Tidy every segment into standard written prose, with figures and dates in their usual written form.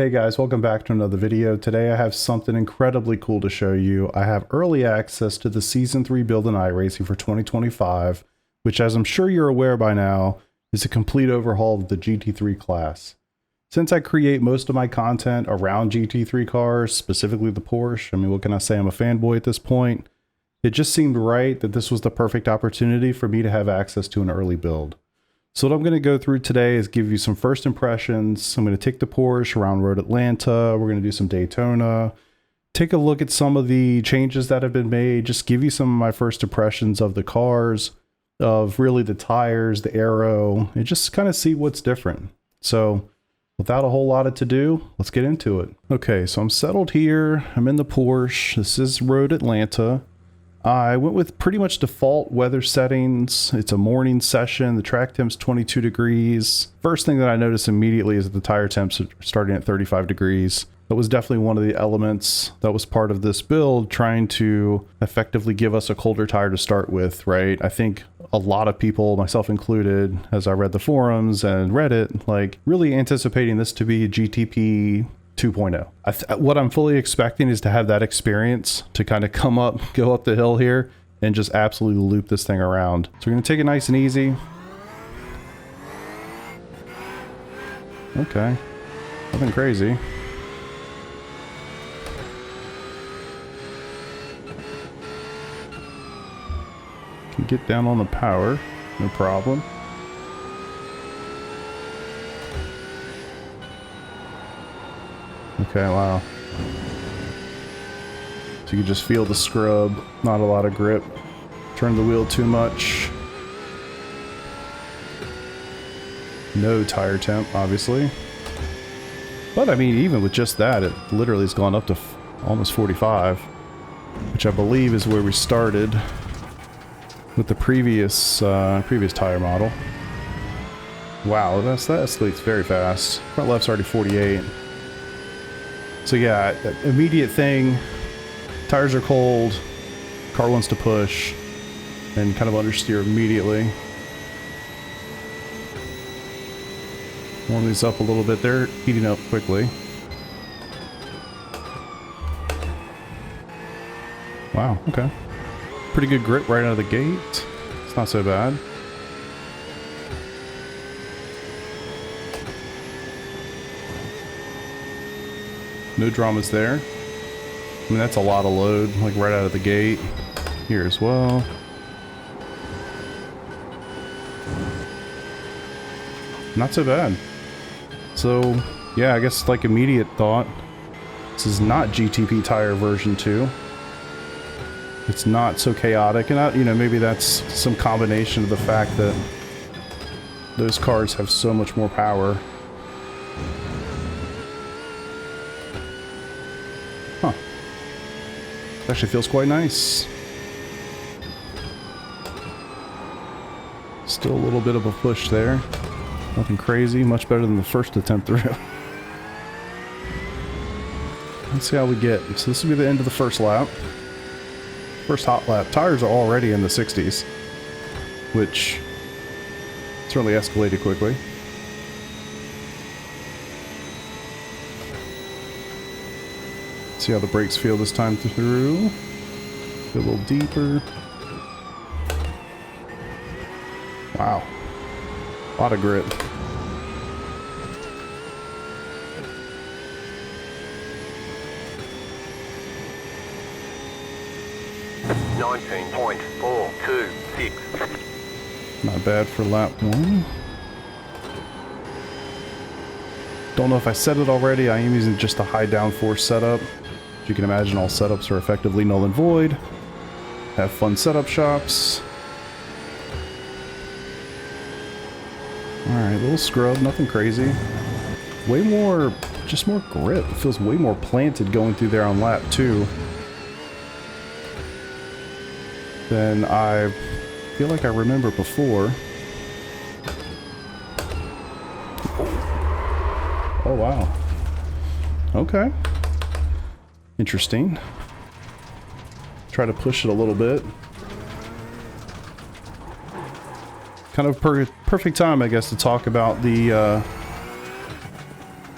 Hey guys, welcome back to another video. Today I have something incredibly cool to show you. I have early access to the Season 3 build in iRacing for 2025, which, as I'm sure you're aware by now, is a complete overhaul of the GT3 class. Since I create most of my content around GT3 cars, specifically the Porsche, I mean, what can I say, I'm a fanboy at this point, it just seemed right that this was the perfect opportunity for me to have access to an early build. So what I'm going to go through today is give you some first impressions. I'm going to take the Porsche around Road Atlanta. We're going to do some Daytona. Take a look at some of the changes that have been made. Just give you some of my first impressions of the cars, of really the tires, the aero, and just kind of see what's different. So without a whole lot to do, let's get into it. Okay, so I'm settled here. I'm in the Porsche. This is Road Atlanta. I went with pretty much default weather settings. It's a morning session. The track temp's 22 degrees. First thing that I noticed immediately is that the tire temps are starting at 35 degrees. That was definitely one of the elements that was part of this build, trying to effectively give us a colder tire to start with, right? I think a lot of people, myself included, as I read the forums and Reddit, like really anticipating this to be GTP 2.0. What I'm fully expecting is to have that experience to kind of go up the hill here and just absolutely loop this thing around. So we're going to take it nice and easy. Okay, nothing crazy. Can get down on the power, no problem. Okay, wow. So you can just feel the scrub, not a lot of grip. Turn the wheel too much. No tire temp, obviously. But I mean, even with just that, it literally has gone up to almost 45, which I believe is where we started with the previous tire model. Wow, that escalates very fast. Front left's already 48. So yeah, immediate thing, tires are cold, car wants to push, and kind of understeer immediately. Warm these up a little bit, they're heating up quickly. Wow, okay. Pretty good grip right out of the gate. It's not so bad. No dramas there. I mean, that's a lot of load, like right out of the gate. Here as well. Not so bad. So, yeah, I guess like immediate thought. This is not GTP tire version 2. It's not so chaotic, and you know, maybe that's some combination of the fact that those cars have so much more power. Huh. Actually feels quite nice. Still a little bit of a push there. Nothing crazy, much better than the first attempt through. Let's see how we get. So this will be the end of the first lap. First hot lap. Tires are already in the 60s, which certainly escalated quickly. See how the brakes feel this time through. Get a little deeper. Wow. A lot of grip. Not bad for lap 1. Don't know if I said it already, I am using just a high downforce setup. As you can imagine, all setups are effectively null and void. Have fun setup shops. Alright, little scrub, nothing crazy. Way more, just more grip. It feels way more planted going through there on lap 2 than I feel like I remember before. Oh wow. Okay. Interesting. Try to push it a little bit. Kind of perfect time, I guess, to talk about the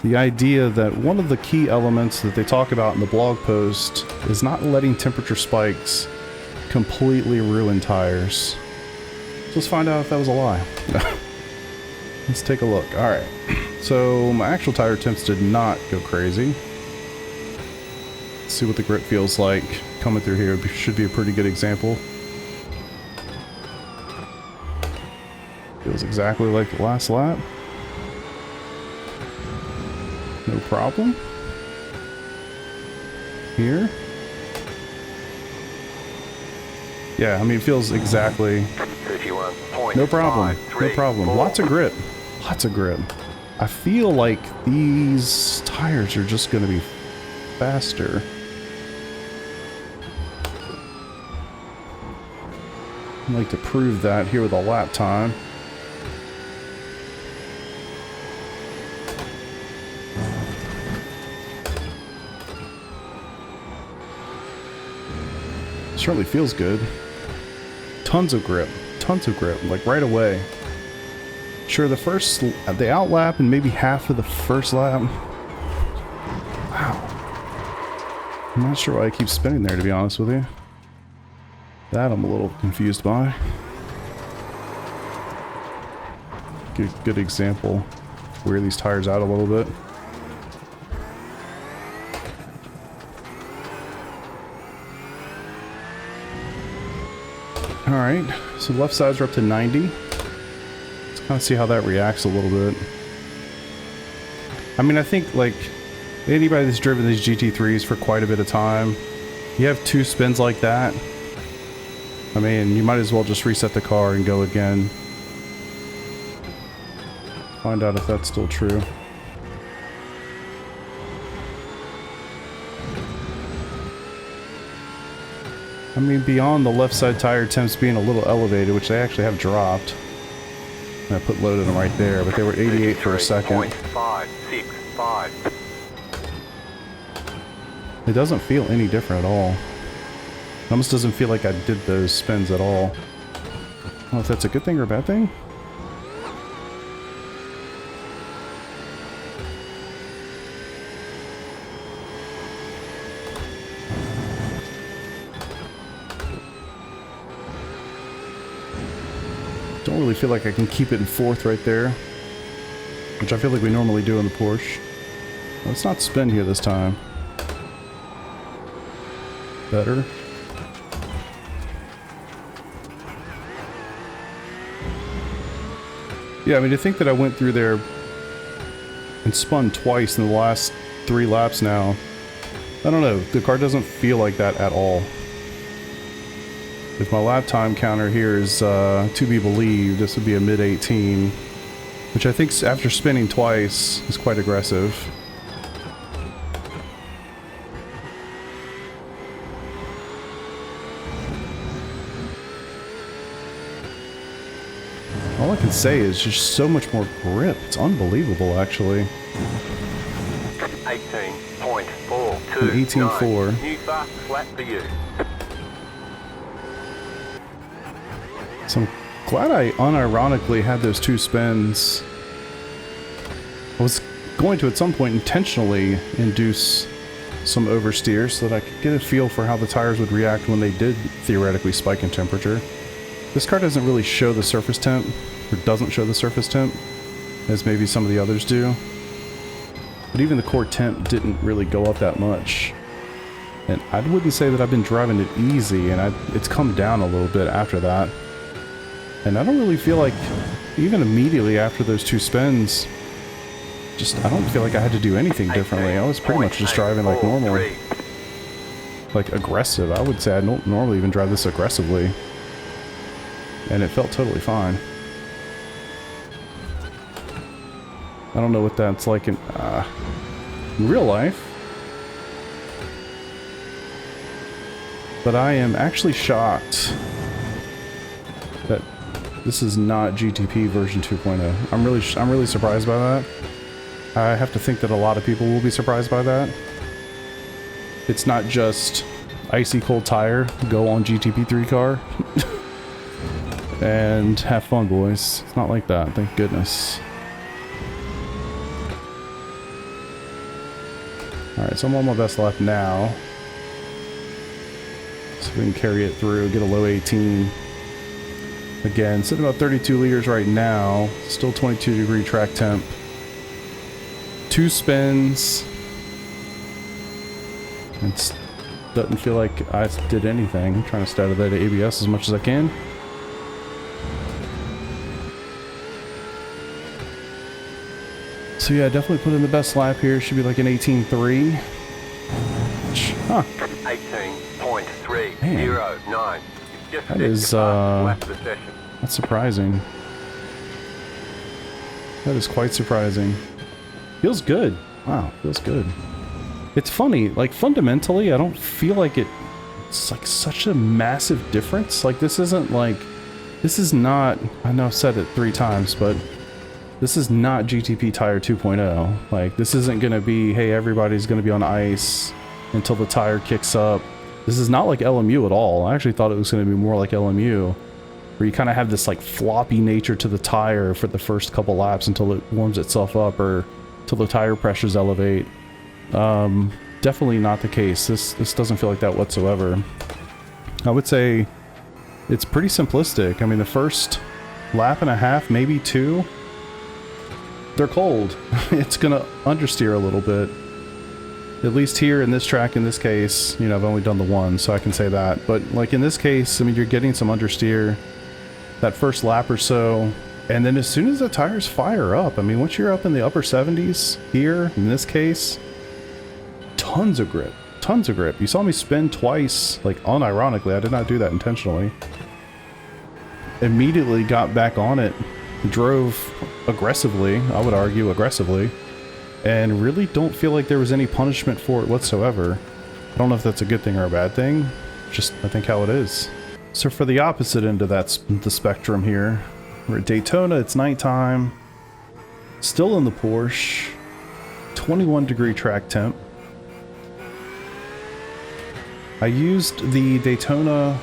the idea that one of the key elements that they talk about in the blog post is not letting temperature spikes completely ruin tires. Let's find out if that was a lie. Let's take a look. Alright, so my actual tire temps did not go crazy. Let's see what the grip feels like coming through here. It should be a pretty good example. Feels exactly like the last lap. No problem. Here. Yeah, I mean, it feels exactly... No problem. No problem. Lots of grip. Lots of grip. I feel like these tires are just going to be faster. I'd like to prove that here with a lap time. Certainly feels good. Tons of grip, like right away. Sure, the out lap and maybe half of the first lap. Wow. I'm not sure why I keep spinning there, to be honest with you. That I'm a little confused by. Good example. Wear these tires out a little bit. Alright, so left sides are up to 90. Let's kind of see how that reacts a little bit. I mean, I think, like, anybody that's driven these GT3s for quite a bit of time, you have two spins like that. I mean, you might as well just reset the car and go again. Find out if that's still true. I mean, beyond the left side tire temps being a little elevated, which they actually have dropped. And I put load in them right there, but they were 88 for a second. It doesn't feel any different at all. It almost doesn't feel like I did those spins at all. I don't know if that's a good thing or a bad thing. Don't really feel like I can keep it in fourth right there, which I feel like we normally do in the Porsche. Let's not spin here this time. Better. Yeah, I mean, to think that I went through there and spun twice in the last 3 laps now, I don't know, the car doesn't feel like that at all. If my lap time counter here is to be believed, this would be a mid-18, which I think after spinning twice is quite aggressive. All I can say is just so much more grip. It's unbelievable, actually. 18.429. 18.4. New fastest lap for you. So I'm glad I unironically had those 2 spins. I was going to at some point intentionally induce some oversteer so that I could get a feel for how the tires would react when they did theoretically spike in temperature. This car doesn't really show the surface temp, or doesn't show the surface temp, as maybe some of the others do. But even the core temp didn't really go up that much. And I wouldn't say that I've been driving it easy, and it's come down a little bit after that. And I don't really feel like, even immediately after those 2 spins, I don't feel like I had to do anything differently. I was pretty much just driving like normal. Like aggressive. I would say I don't normally even drive this aggressively. And it felt totally fine. I don't know what that's like in real life. But I am actually shocked that this is not GTP version 2.0. I'm really surprised by that. I have to think that a lot of people will be surprised by that. It's not just icy cold tire, go on GTP3 car, and have fun, boys. It's not like that, thank goodness. Alright, so I'm on my best lap now. So we can carry it through, get a low 18. Again, sitting about 32 liters right now. Still 22-degree track temp. 2 spins. It doesn't feel like I did anything. I'm trying to stay out of that ABS as much as I can. So yeah, definitely put in the best lap here. Should be like an 18.3. Huh. 18.309. That is, that's surprising. That is quite surprising. Feels good. Wow, feels good. It's funny, like fundamentally, I don't feel like it's like such a massive difference. Like this isn't like, this is not, I know I've said it 3 times, but this is not GTP Tire 2.0. Like this isn't gonna be, hey, everybody's gonna be on ice until the tire kicks up. This is not like LMU at all. I actually thought it was gonna be more like LMU, where you kind of have this like floppy nature to the tire for the first couple laps until it warms itself up or till the tire pressures elevate. Definitely not the case. This doesn't feel like that whatsoever. I would say it's pretty simplistic. I mean, the first lap and a half, maybe 2, they're cold. It's gonna understeer a little bit. At least here in this track, in this case, you know, I've only done the 1, so I can say that. But like in this case, I mean, you're getting some understeer that first lap or so. And then as soon as the tires fire up, I mean, once you're up in the upper 70s here, in this case, tons of grip. Tons of grip. You saw me spin twice, like unironically. I did not do that intentionally. Immediately got back on it. Drove aggressively, I would argue aggressively. And really don't feel like there was any punishment for it whatsoever. I don't know if that's a good thing or a bad thing. Just, I think, how it is. So for the opposite end of the spectrum here, we're at Daytona, it's nighttime. Still in the Porsche. 21-degree track temp. I used the Daytona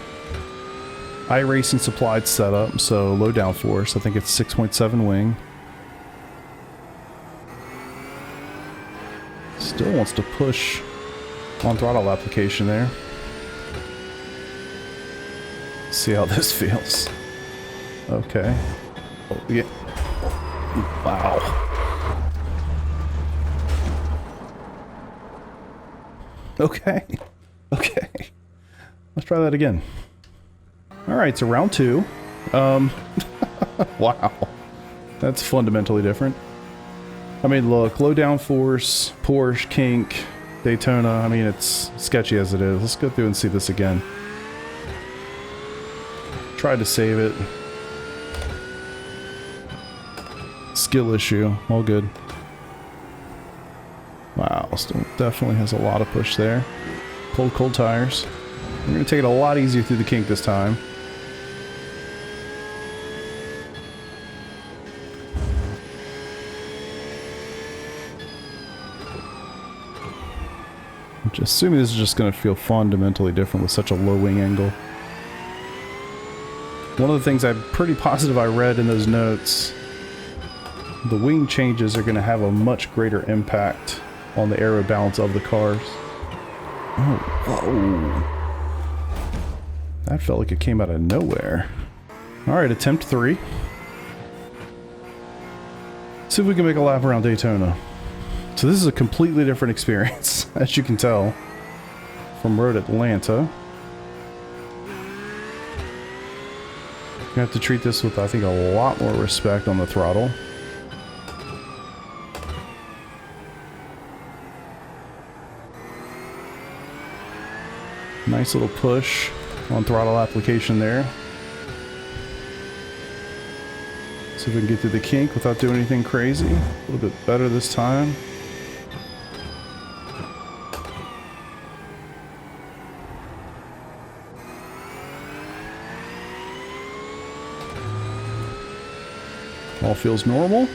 iRacing supplied setup, so low downforce. I think it's 6.7 wing. Still wants to push on throttle application there. See how this feels. Okay. Oh, yeah. Wow. Okay. Okay. Let's try that again. Alright, so round 2. Wow. That's fundamentally different. I mean, look, low downforce, Porsche, kink, Daytona. I mean, it's sketchy as it is. Let's go through and see this again. Tried to save it. Skill issue. All good. Wow, still definitely has a lot of push there. Cold tires. We're going to take it a lot easier through the kink this time. I'm just assuming this is just going to feel fundamentally different with such a low wing angle. One of the things I'm pretty positive I read in those notes, the wing changes are going to have a much greater impact on the aero balance of the cars. Oh, whoa. That felt like it came out of nowhere. Alright, attempt 3. See if we can make a lap around Daytona. So this is a completely different experience, as you can tell, from Road Atlanta. You have to treat this with, I think, a lot more respect on the throttle. Nice little push on throttle application there. See if we can get through the kink without doing anything crazy. A little bit better this time. All feels normal.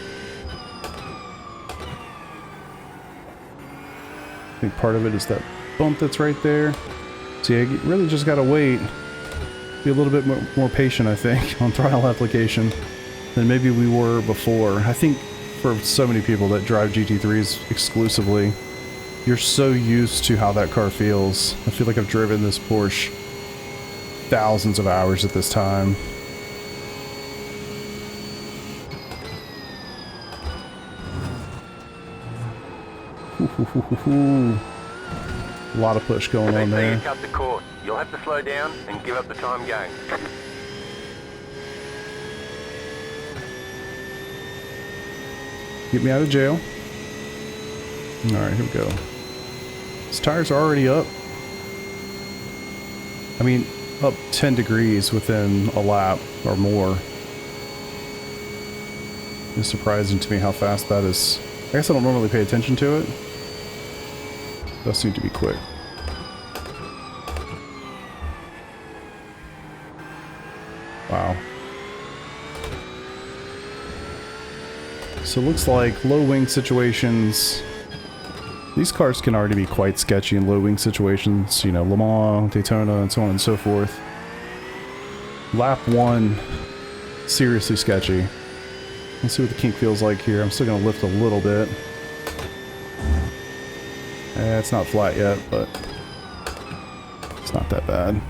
I think part of it is that bump that's right there. So yeah, you really just gotta wait. Be a little bit more patient, I think, on throttle application than maybe we were before. I think for so many people that drive GT3s exclusively, you're so used to how that car feels. I feel like I've driven this Porsche thousands of hours at this time. A lot of push going on there. You cut the course. You'll have to slow down and give up the time gain. Get me out of jail. Alright, here we go. These tires are already up. I mean, up 10 degrees within a lap or more. It's surprising to me how fast that is. I guess I don't normally pay attention to it. It does seem to be quick. Wow. So it looks like low wing situations. These cars can already be quite sketchy in low wing situations. You know, Le Mans, Daytona, and so on and so forth. Lap 1, seriously sketchy. Let's see what the kink feels like here. I'm still going to lift a little bit. It's not flat yet, but it's not that bad.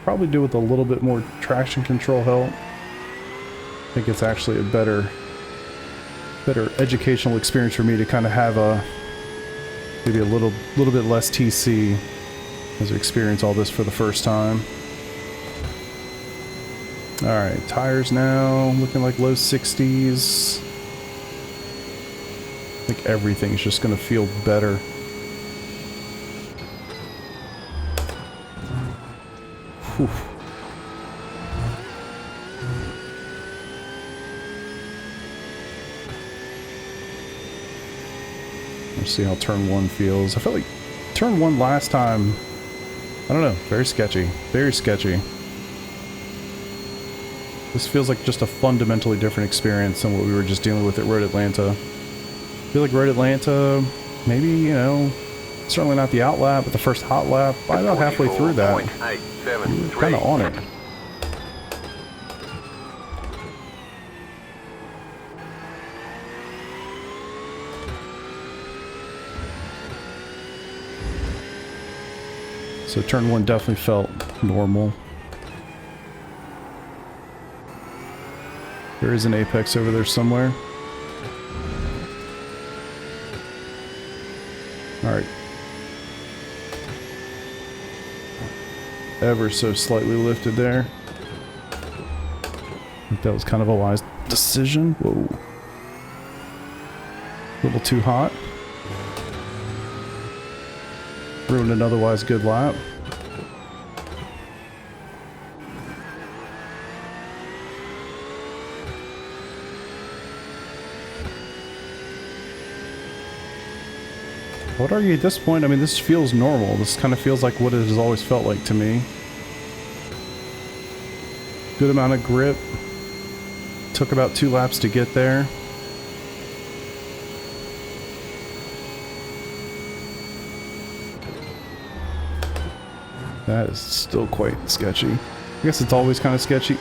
Probably do with a little bit more traction control help. I think it's actually a better educational experience for me to kind of have a maybe a little bit less TC as I experience all this for the first time. Alright, tires now looking like low 60s. I think everything's just going to feel better. Whew. Let's see how turn 1 feels. I felt like turn 1 last time, I don't know, very sketchy. Very sketchy. This feels like just a fundamentally different experience than what we were just dealing with at Road Atlanta. I feel like Road Atlanta, maybe, you know, certainly not the out lap, but the first hot lap, by about halfway through that, we were kind of on it. So turn 1 definitely felt normal. There is an apex over there somewhere. Alright. Ever so slightly lifted there. I think that was kind of a wise decision. Whoa. A little too hot. Ruined an otherwise good lap. I would argue at this point, I mean, this feels normal. This kind of feels like what it has always felt like to me. Good amount of grip. Took about 2 laps to get there. That is still quite sketchy. I guess it's always kind of sketchy.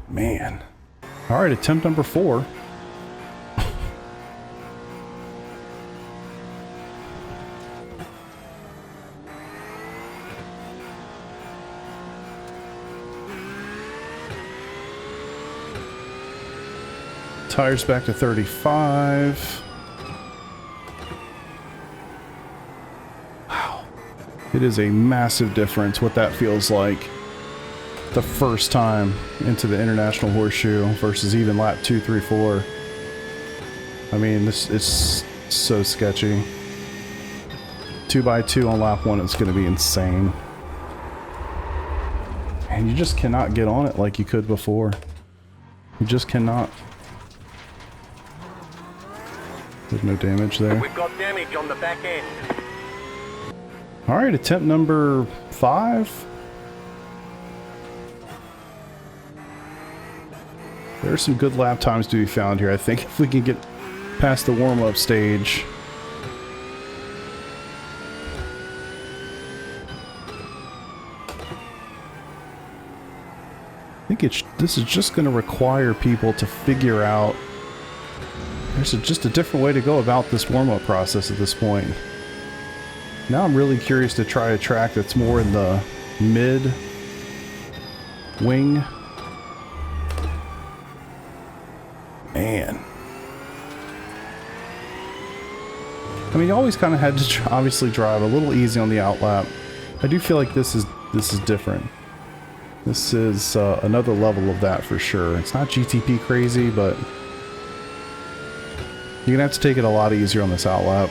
Man. Alright, attempt number 4. Tires back to 35. Wow. It is a massive difference what that feels like the first time into the International Horseshoe versus even lap 2, 3, 4. I mean, this is so sketchy. 2x2 on lap 1 is going to be insane. And you just cannot get on it like you could before. You just cannot. There's no damage there. We've got damage on the back end. Alright, attempt number 5. There's some good lap times to be found here. I think if we can get past the warm-up stage. think this is just going to require people to figure out there's just a different way to go about this warm-up process at this point. Now I'm really curious to try a track that's more in the mid-wing. Man. I mean, you always kind of had to obviously drive a little easy on the outlap. I do feel like this is different. This is another level of that for sure. It's not GTP crazy, but you're gonna have to take it a lot easier on this outlap,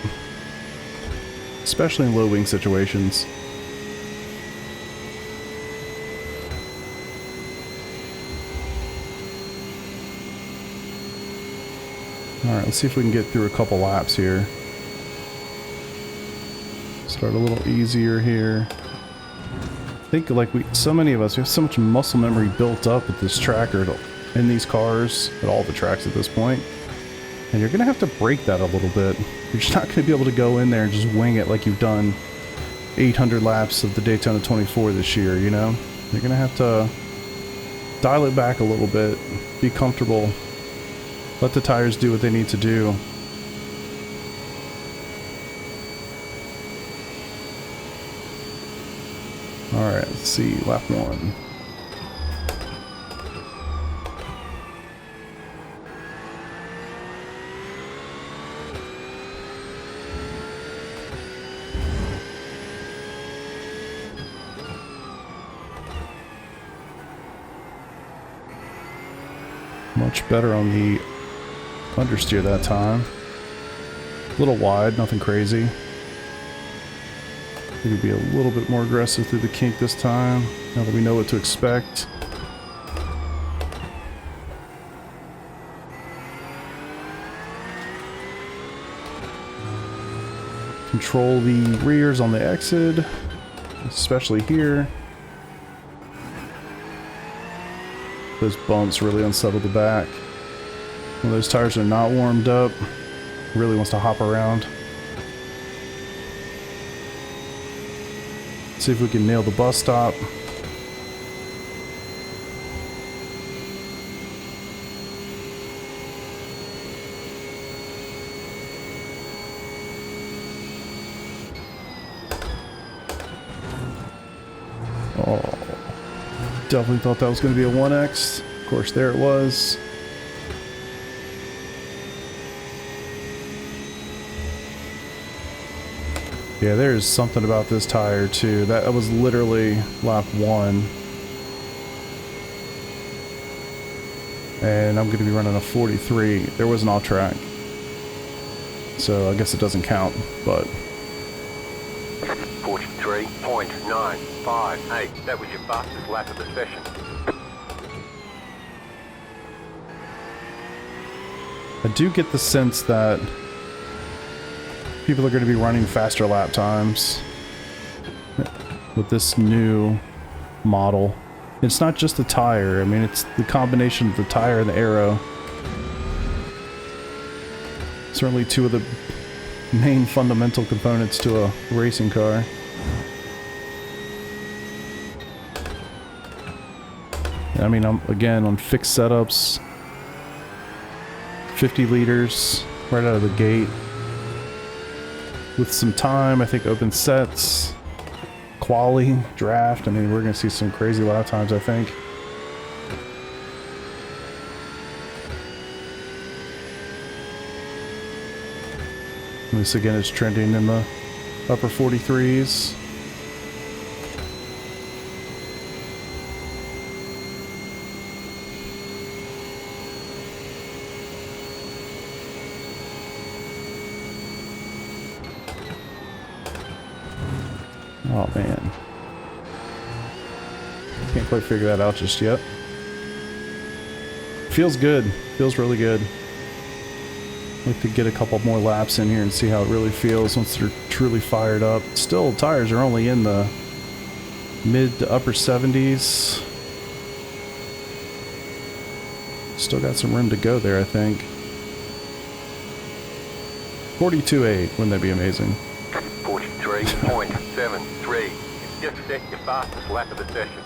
especially in low wing situations. Alright, let's see if we can get through a couple laps here. Start a little easier here. I think like so many of us, we have so much muscle memory built up at this track or in these cars, at all the tracks at this point. And you're going to have to break that a little bit. You're just not going to be able to go in there and just wing it like you've done 800 laps of the Daytona 24 this year, you know? You're going to have to dial it back a little bit, be comfortable, let the tires do what they need to do. Alright, let's see, lap 1. Much better on the understeer that time. A little wide, nothing crazy. We could be a little bit more aggressive through the kink this time, now that we know what to expect. Control the rears on the exit, especially here. Those bumps really unsettle the back. When those tires are not warmed up, really wants to hop around. See if we can nail the bus stop. Oh, definitely thought that was going to be a 1X. Of course, there it was. Yeah, there's something about this tire too. That was literally lap 1. And I'm going to be running a 43. There was an off track. So I guess it doesn't count, but... 43.958. That was your fastest lap of the session. I do get the sense that people are going to be running faster lap times with this new model. It's not just the tire, I mean it's the combination of the tire and the aero. Certainly two of the main fundamental components to a racing car. I mean, I'm again on fixed setups, 50 liters right out of the gate. With some time, I think open sets, quali, draft, I mean, we're going to see some crazy lap times, I think. This again is trending in the upper 43s. Oh man, can't quite figure that out just yet. Feels good, feels really good. I'd like to get a couple more laps in here and see how it really feels once they're truly fired up. Still, tires are only in the mid to upper 70s. Still got some room to go there, I think. 42.8, wouldn't that be amazing? 43.73. Just set your fastest lap of the session.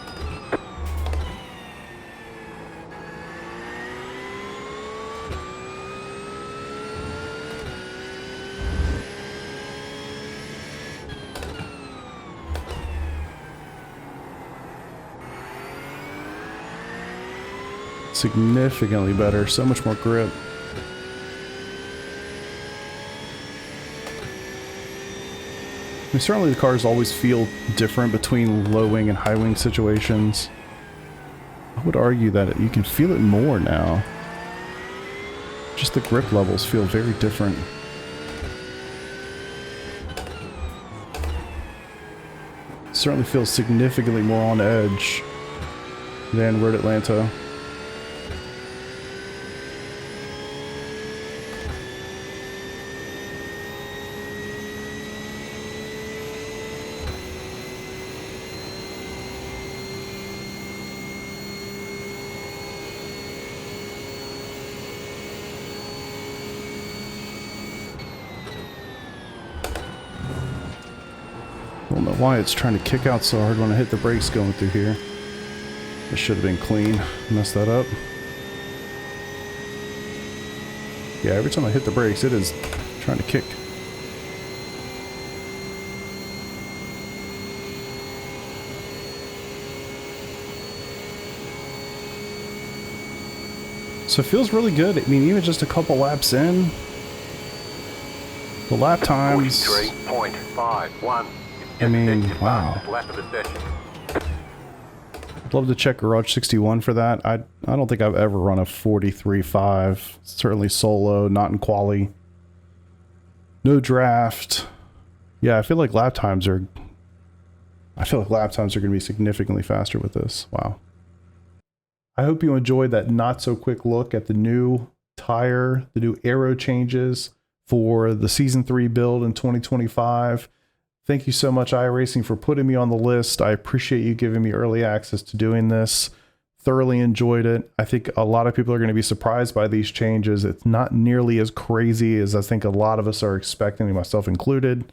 Significantly better, so much more grip. I mean, certainly the cars always feel different between low wing and high wing situations. I would argue that you can feel it more now. Just the grip levels feel very different. Certainly feels significantly more on edge than Road Atlanta. I don't know why it's trying to kick out so hard when I hit the brakes going through here. It should have been clean. Messed that up. Yeah, every time I hit the brakes, it is trying to kick. So it feels really good. I mean, even just a couple laps in, the lap times. 43.51. I mean, wow. Lap of the session. I'd love to check Garage 61 for that. I don't think I've ever run a 43.5. Certainly solo, not in quali. No draft. Yeah, I feel like lap times are going to be significantly faster with this. Wow. I hope you enjoyed that not so quick look at the new tire, the new aero changes for the Season 3 build in 2025. Thank you so much, iRacing, for putting me on the list. I appreciate you giving me early access to doing this. Thoroughly enjoyed it. I think a lot of people are going to be surprised by these changes. It's not nearly as crazy as I think a lot of us are expecting, myself included.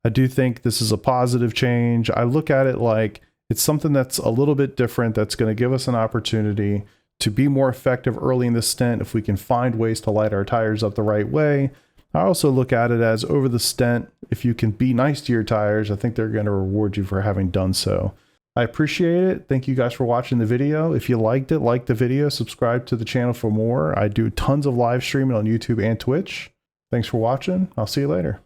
I do think this is a positive change. I look at it like it's something that's a little bit different, that's going to give us an opportunity to be more effective early in the stint if we can find ways to light our tires up the right way. I also look at it as over the stint, if you can be nice to your tires, I think they're going to reward you for having done so. I appreciate it. Thank you guys for watching the video. If you liked it, like the video, subscribe to the channel for more. I do tons of live streaming on YouTube and Twitch. Thanks for watching. I'll see you later.